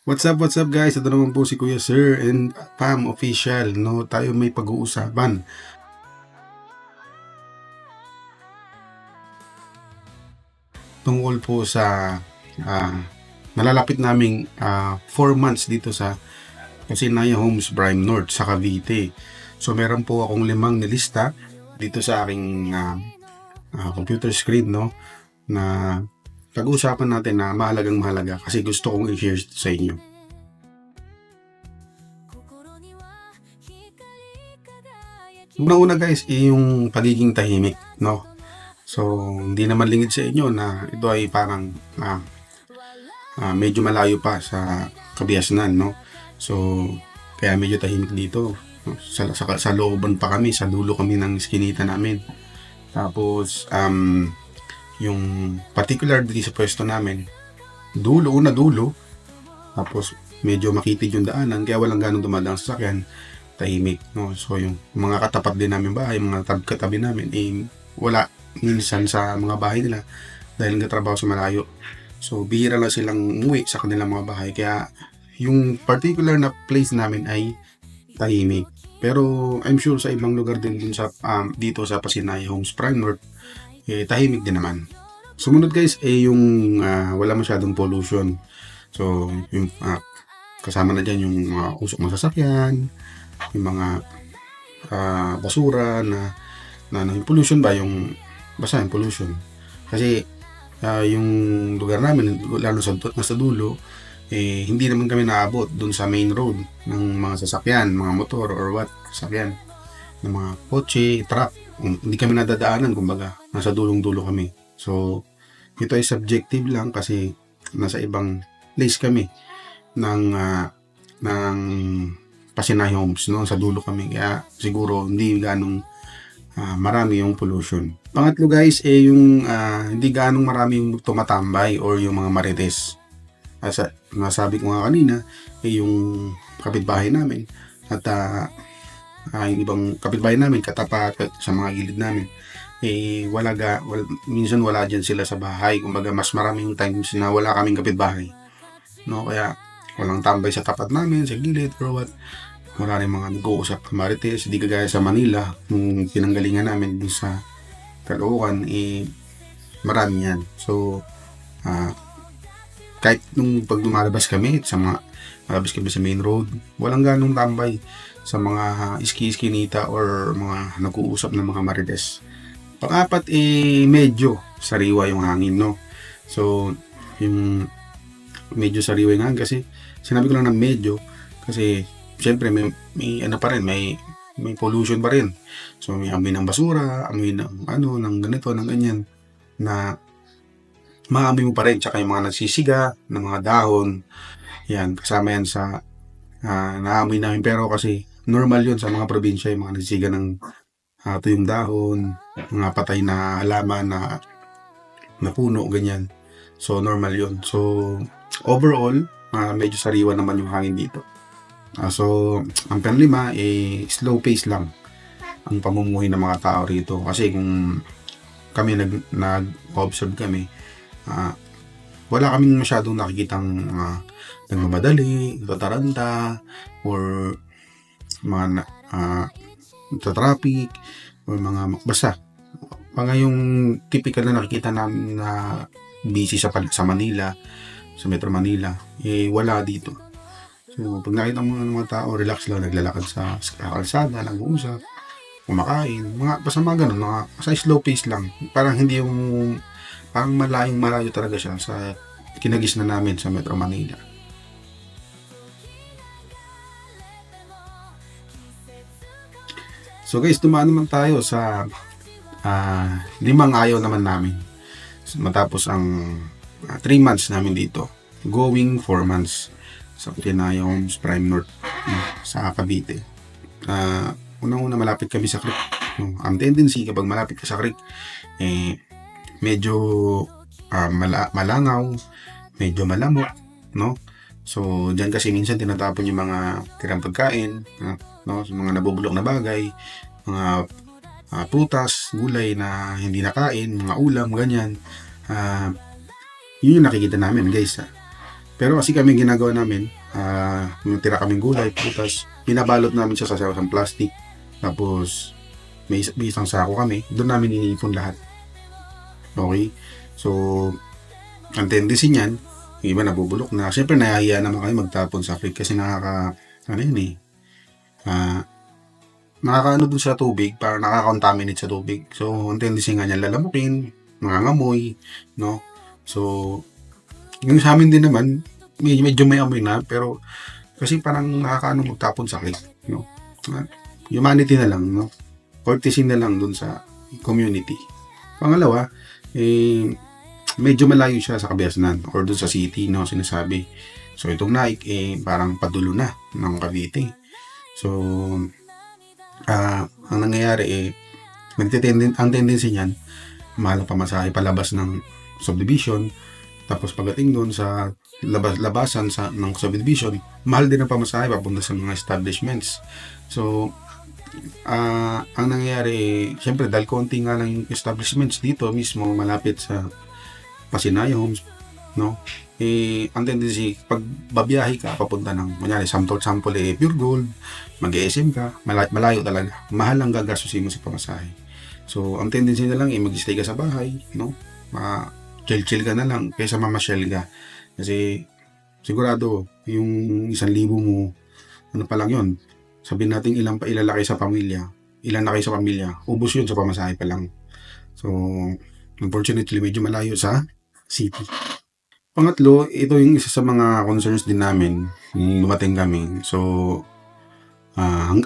What's up guys? Ito naman po si Kuya Sir and Pam Official, no? Tayo may pag-uusapan tungkol po sa ah, nalalapit naming 4 months dito sa Casinaya Homes Prime North sa Cavite. So meron po akong 5 nilista dito sa aking computer screen, no? Na pag-uusapan natin na mahalaga kasi gusto kong i-share sa inyo. Una-una guys, yung pagiging tahimik, no? So, hindi naman lingid sa inyo na ito ay parang medyo malayo pa sa Kabiasnan, no? So, kaya medyo tahimik dito. Sa looban pa kami, sa dulo kami ng iskinita namin. Tapos, yung particular dito sa pwesto namin, una dulo, tapos medyo makitid yung daanan, kaya walang ganong dumadang sasakyan, tahimik, no? So, yung mga katapat din namin bahay, mga katabi namin, wala minsan sa mga bahay nila dahil nagtatrabaho sa malayo. So, bihira lang silang umuwi sa kanilang mga bahay. Kaya, yung particular na place namin ay tahimik. Pero, I'm sure sa ibang lugar din sa, dito sa Casinaya Homes Prime North, tahimik din naman. Sumunod guys, yung wala masyadong pollution. So, yung kasama na dyan yung mga usok ng sasakyan, yung mga basura na yung pollution ba, yung basta yung pollution. Kasi yung lugar namin, lalo nasa dulo, hindi naman kami naabot dun sa main road ng mga sasakyan, mga motor or what, sasakyan, ng mga kotse, truck. Hindi kami nadadaanan, kumbaga, nasa dulong-dulo kami. So, ito ay subjective lang kasi nasa ibang place kami ng Casinaya Homes, no? Sa dulo kami, kaya siguro hindi ganong marami yung pollution. Pangatlo guys, yung hindi ganong marami yung tumatambay or yung mga marites. Nasabi ko nga kanina, yung kapitbahay namin at yung ibang kapitbahay namin katapat sa mga gilid namin, minsan wala dyan sila sa bahay. Kumbaga mas maraming times na wala kaming kapitbahay, no? Kaya walang tambay sa tapat namin, sa gilid or what. Wala rin mga nag-uusap ng marites. Hindi kagaya sa Manila, nung pinanggalingan namin dun sa Caloocan, marami yan. So, kahit nung pag lumalabas kami malabas kami sa main road, walang ganong tambay sa mga iski-iskinita or mga nag-uusap ng mga marites. Pang-apat, medyo sariwa yung hangin, no? So, yung medyo sariwa yung hangin kasi, sinabi ko lang na medyo, kasi siyempre may ano pa rin, may pollution pa rin. So may amoy ng basura, amoy ng ng ganito, ng ganyan, na maamoy mo pa rin. Tsaka yung mga nagsisiga ng mga dahon, yan, kasama yan sa naamoy namin. Pero kasi normal yun sa mga probinsya, yung mga nagsisiga ng tuyong dahon, mga patay na halaman na puno, ganyan. So normal yun. So overall, medyo sariwa naman yung hangin dito. So, ang panglima, slow pace lang ang pamumuhay ng mga tao rito. Kasi kung kami nag-observe kami, wala kaming masyadong nakikitang nagmamadali, tataranta, or mga sa traffic, or basta, mga yung typical na nakikita namin na busy sa Manila, sa Metro Manila, wala dito. So, pag nakita mo ng mga tao, relax lang, naglalakad sa kalsada, nag-uusap, kumakain, basta mga ganun, sa slow pace lang. Parang hindi yung, parang malayo talaga siya sa kinagis na namin sa Metro Manila. So guys, dumaan naman tayo sa 5 ayaw naman namin. Matapos ang 3 months namin dito, going 4 months sa Casinaya Homes Prime North sa Cavite. Unang-una, malapit kami sa creek. Ang tendency kapag malapit ka sa creek, medyo malangaw, medyo malamok, no? So, dyan kasi minsan tinatapon yung mga tirang pagkain, no? So, mga nabubulok na bagay, mga prutas, gulay na hindi nakain, mga ulam, ganyan. Yun yung nakikita namin guys. Pero kasi kami ginagawa namin, may tira kaming gulay, prutas, binabalot namin siya sa isang plastic. Tapos may isang sako kami, doon namin iniipon lahat. Okay? So, ang tendency niyan, yung iba nabubulok na. Siyempre, nahihiya naman kayo magtapon sa creek kasi ano yun eh, ah, nakakaano dun sa tubig, para nakaka-contaminate sa tubig. So, ang tendency nga niyan lalamukin, mangangamoy, no? So, yung sa amin din naman, medyo may amoy na, pero kasi parang nakakaano magtapon sa creek, no? Humanity na lang, no? Courtesy na lang dun sa community. Pangalawa, medyo malayo siya sa Kabiasnan or dun sa city, no, sinasabi. So, itong Naik, parang padulo na ng Cavite. So, ang nangyayari, ang tendency niyan, mahal ang pamasahe palabas ng subdivision. Tapos pagdating doon sa labasan ng subdivision, mahal din ang pamasahe papunta sa mga establishments. So, ang nangyayari, syempre dahil konti nga lang yung establishments dito mismo malapit sa Pasinaya Homes, no? Ang tendency, pag babiyahe ka papunta ng, kunyari, sample Pure Gold, mag-SM ka, malayo talaga. Mahal ang gagastusin mo sa pamasahe. So, ang tendency na lang, mag-stay ka sa bahay, no? Chill-chill ka na lang, kaysa mamasyal ka. Kasi, sigurado, yung 1,000 mo, ano pa lang yun, sabihin natin ilan pa ilalaki sa pamilya, ilan na kayo sa pamilya, ubos yun sa pamasahe pa lang. So, unfortunately, medyo malayo sa city. Pangatlo, ito yung isa sa mga concerns din namin nung dumating kami. So,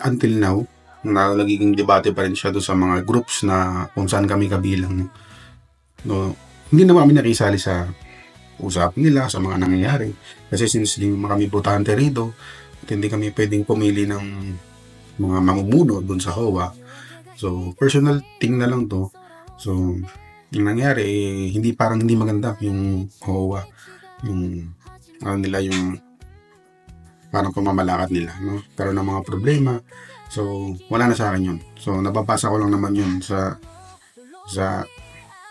until now, nagiging debate pa rin siya doon sa mga groups na kung saan kami kabilang. No, hindi naman kami nakisali sa usapan nila, sa mga nangyayari. Kasi since hindi kami botante rito, at hindi kami pwedeng pumili ng mga mamumuno doon sa HOA. So, personal thing na lang to. So, yung nangyari, hindi maganda yung HOA. Yung, nila yung parang pamamalakad nila, no? Pero ng mga problema. So, wala na sa akin yun. So, nababasa ko lang naman yun sa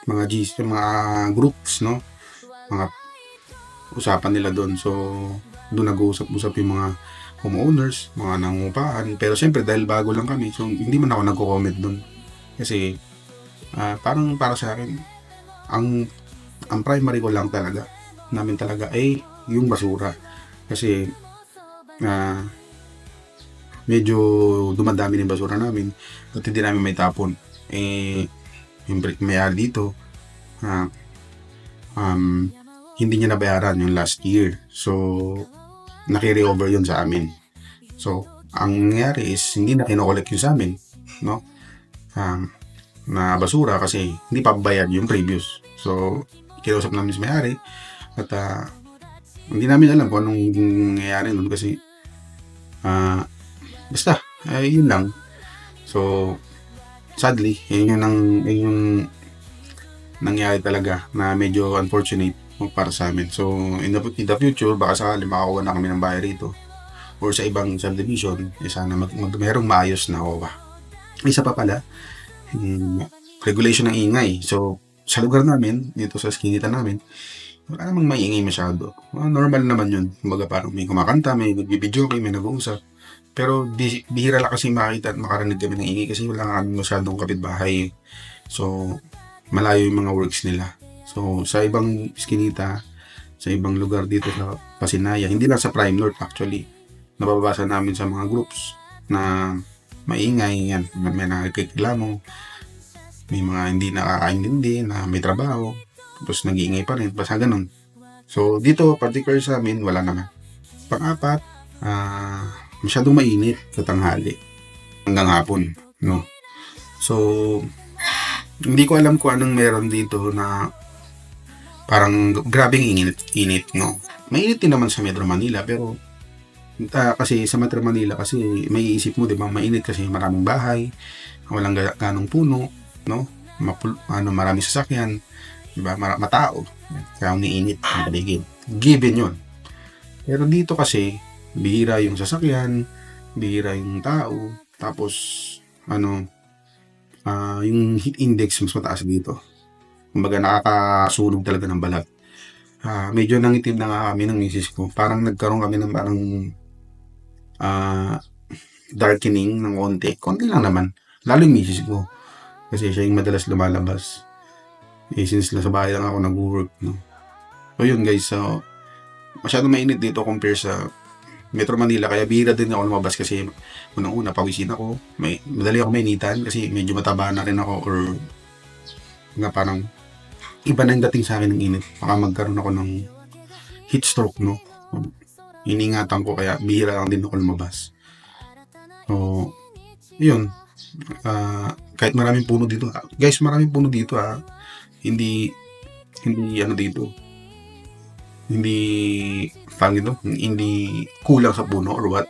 mga mga groups, no? Mga usapan nila doon. So, doon nag-uusap-usap yung mga homeowners, mga nangungupahan. Pero siyempre, dahil bago lang kami, so hindi man ako nagko-comment doon. Kasi, parang para sa akin, ang primary ko lang talaga, namin talaga ay yung basura. Kasi, medyo dumadami ng basura namin at hindi namin may tapon. Yung may-ari dito, hindi niya nabayaran yung last year. So, nakiri over yun sa amin. So, ang nangyari is hindi na kinokolek yun sa amin, no? Na basura kasi hindi pa bayad yung previous. So, kinausap namin si may-ari at hindi namin alam kung anong nangyayari nun kasi basta, yun lang. So, sadly, yun yung nangyari talaga na medyo unfortunate para sa amin. So, in the future, baka sakali makakuha na kami ng bahay rito or sa ibang subdivision, sana merong maayos na OWA. Isa pa pala, regulation ng ingay. So, sa lugar namin, dito sa skinita namin, wala namang maingay masyado. Normal naman yun. Kumbaga parang may kumakanta, may nagbibidyo, may nag-uusap. Pero bihira lang kasi makita at makarinig kami ng ingay kasi wala kami masyadong kapitbahay. So, malayo yung mga works nila. So, sa ibang skinita, sa ibang lugar dito sa Pasinaya, hindi lang sa Prime North actually, nababasa namin sa mga groups na maingay, yan, may nakikilamo, may mga hindi nakakaintindi na may trabaho, tapos nag-iingay pa rin, basta ganun. So, dito, particular sa amin, wala naman. Pang-apat, masyadong mainit sa tanghali hanggang hapon, no? So, hindi ko alam kung anong meron dito na parang grabing init, no? Mainit din naman sa Metro Manila, pero kasi sa Metro Manila kasi may iisip mo, di ba, mainit kasi maraming bahay, walang ganong puno, no? Maraming sasakyan, di ba? Matao, kaya umiinit ang paligid. Given yun. Pero dito kasi bihira yung sasakyan, bihira yung tao, tapos yung heat index mas mataas dito. Kumbaga nakakasunog talaga ng balat. medyo nangitim na nga kami ng misis ko. Parang nagkaroon kami ng parang ah, darkening ng konti. Konti lang naman. Lalo yung misis ko. Kasi siya yung madalas lumalabas. Since nasa bahay lang ako nag-work, no? So yun guys, so masyadong mainit dito compare sa Metro Manila, kaya bihira din ako lumabas kasi unang-una pawisin ako, madali ako mainitan kasi medyo mataba na rin ako or nga parang iba na yung dating sa akin ng init. Baka magkaroon ako ng heat stroke, no? Iningatan ko kaya bihira lang din ako lumabas. So, yun. Kahit maraming puno dito. Guys, maraming puno dito Hindi ano dito. Hindi hindi kulang sa puno or what.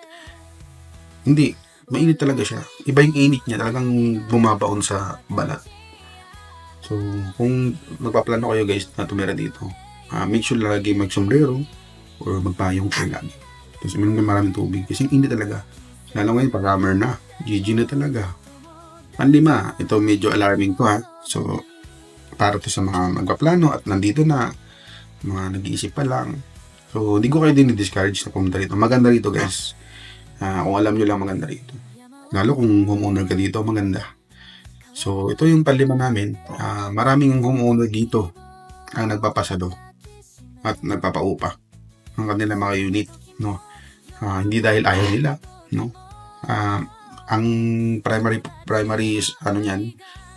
Hindi. Mainit talaga siya. Iba yung init niya. Talagang bumabaon sa balat. So, kung magpaplano kayo guys na tumira dito, make sure lagi mag-sombrero or magpayong kayo lagi. Kasi maraming tubig. Kasi yung init talaga. Lalo ngayon, pag summer na. GG na talaga. Panlima, ito medyo alarming to So, para to sa mga magpaplano at nandito na, mga nag-iisip pa lang. So, hindi ko kayo din i-discourage na pumunta rito. Maganda rito guys. Kung alam nyo lang maganda rito. Lalo kung homeowner ka dito, maganda. So, ito yung panlima namin. Maraming homeowner dito ang nagpapasado at nagpapaupa ng kanilang mga unit, no? Hindi dahil ayaw nila, no? Ang primary ano niyan,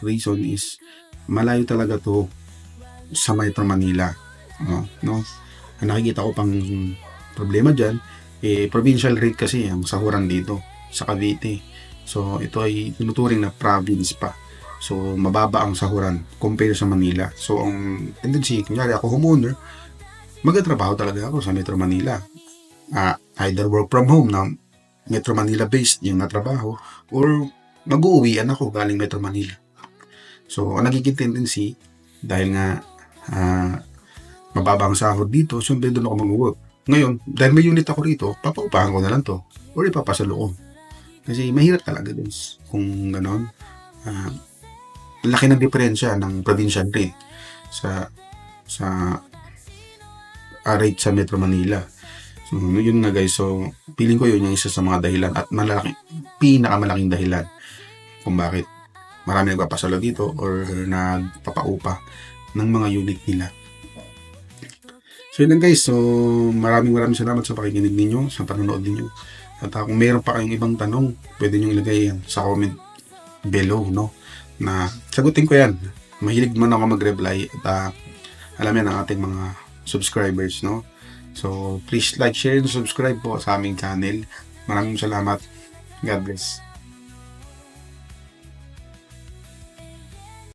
reason is malayo talaga to sa Metro Manila, no? Ang nakikita ko pang problema diyan, provincial rate kasi ang sahuran dito sa Cavite. So ito ay tinuturing na province pa. So mababa ang sahuran compare sa Manila. So ang tendency, kunyari ako homeowner, magtatrabaho talaga ako sa Metro Manila. Either work from home na Metro Manila based yung natrabaho or mag-uuwian ako galing Metro Manila. So, ang nagiging tendency, dahil nga mababa ang sahod dito, so doon ako mag-work. Ngayon, dahil may unit ako rito, papaupahan ko na lang to or ipapasalo ko. Kasi mahirap talaga guys kung gano'n. Laki ng diferensya ng provincial rate sa rate sa Metro Manila. So, yun nga guys. So, feeling ko yun yung isa sa mga dahilan at pinakamalaking dahilan kung bakit marami nagpapasalo dito or nagpapaupa ng mga unit nila. So, yun lang guys. So, maraming salamat sa pakikinig ninyo, sa panonood ninyo. At kung meron pa kayong ibang tanong, pwede nyo ilagay yan sa comment below, no? Na sagutin ko yan. Mahilig man ako mag-reply at alam yan ang ating mga subscribers, no? So, please like, share, and subscribe po sa aming channel. Maraming salamat. God bless.